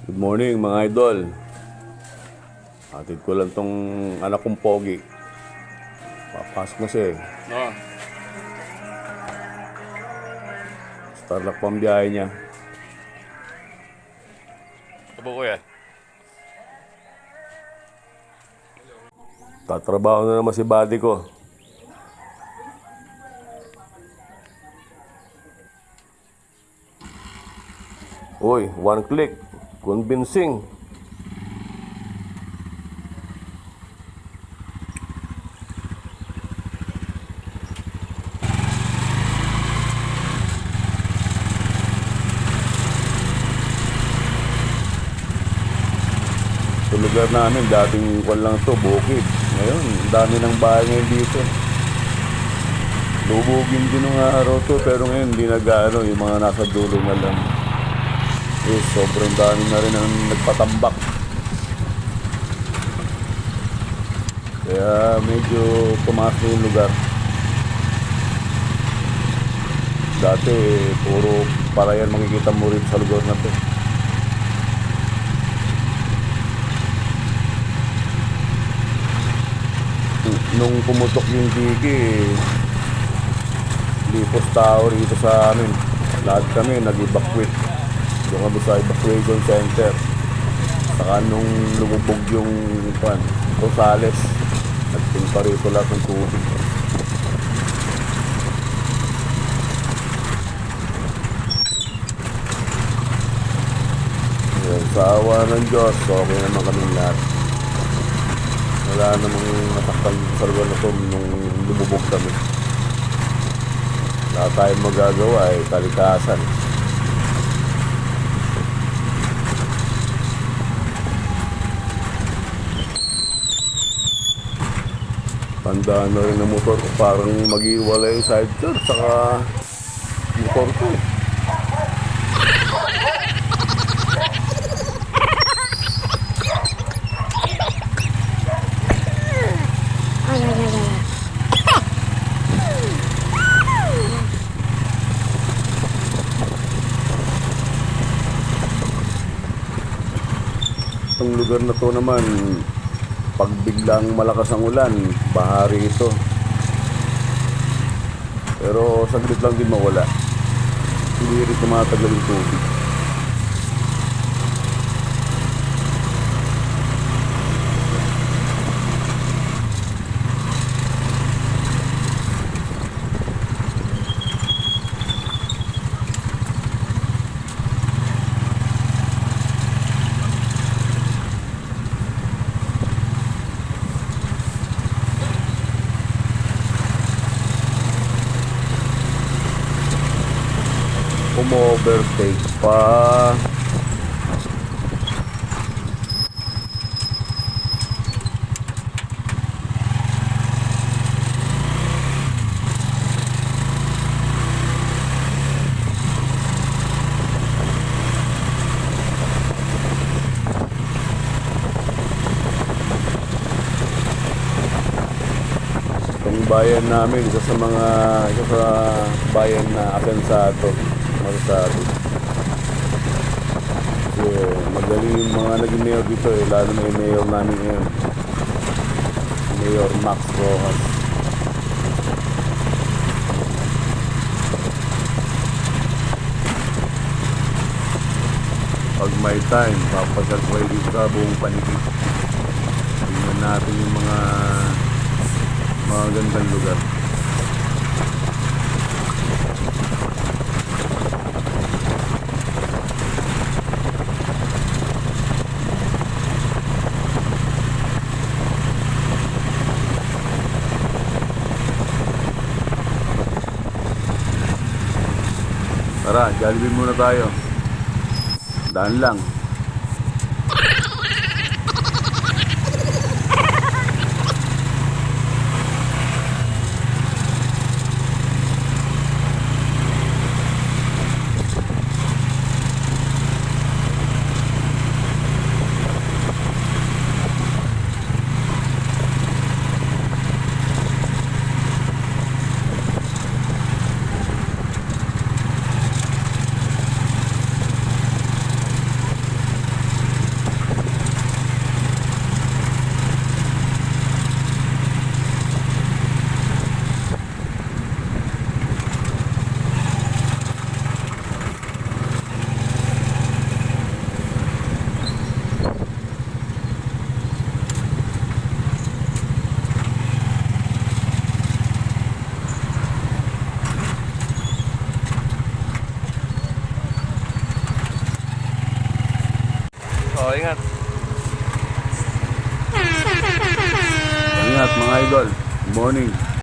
Good morning mga idol. Hatid ko lang tong anak kong pogi. Papasok na siya eh. Oo. Starlock pa ang biyahe niya. Ito po kuya. Tatrabaho na naman si buddy ko. Uy, one click. Convincing. Sa lugar namin, dating kwan lang to, bukid. Ngayon, ang dami ng bahay ngayon dito. Lubugin din ng araw to, pero ngayon hindi nag-ano, yung mga nasa dulo na lang. Eh, sobrang dami na rin ang nagpatambak. Kaya medyo tumaas na yung lugar. Dati, puro parayan makikita mo rin sa lugar na to. Nung pumutok yung digi, Lipos Tower dito sa amin. Lahat kami nag-evacuate. Doon kami sa evacuation center. Saka nung lumubog yung Rosales, nagpunta rito lahat ng tubig. Yan, sa awa ng Diyos, okay naman kaming lahat. Wala namang nasaktan sa lugar na to nung lumubog kami. Wala tayong magagawa ay kalikasan. Tandaan na rin ng motor ko, parang mag-iwalay yung sidecar saka motor ko eh. Itong lugar na to naman, pag biglang malakas ang ulan, bahari ito. Pero saglit lang din mawala. Hindi rin tumatagal yung tubig. Umo-overtake pa. Itong bayan namin, isa sa bayan na asensado. Masasabi. Kasi magaling yung mga naging mayor dito eh, lalo na yung mayor namin ngayon. Mayor Max Rojas. Pag may time, papasyal ko kayo dito sa buong Panigid. Tingnan natin yung mga gandang lugar. Tara, Jollibee muna tayo. Daan lang. ingat. Ingat mga idol. Good morning.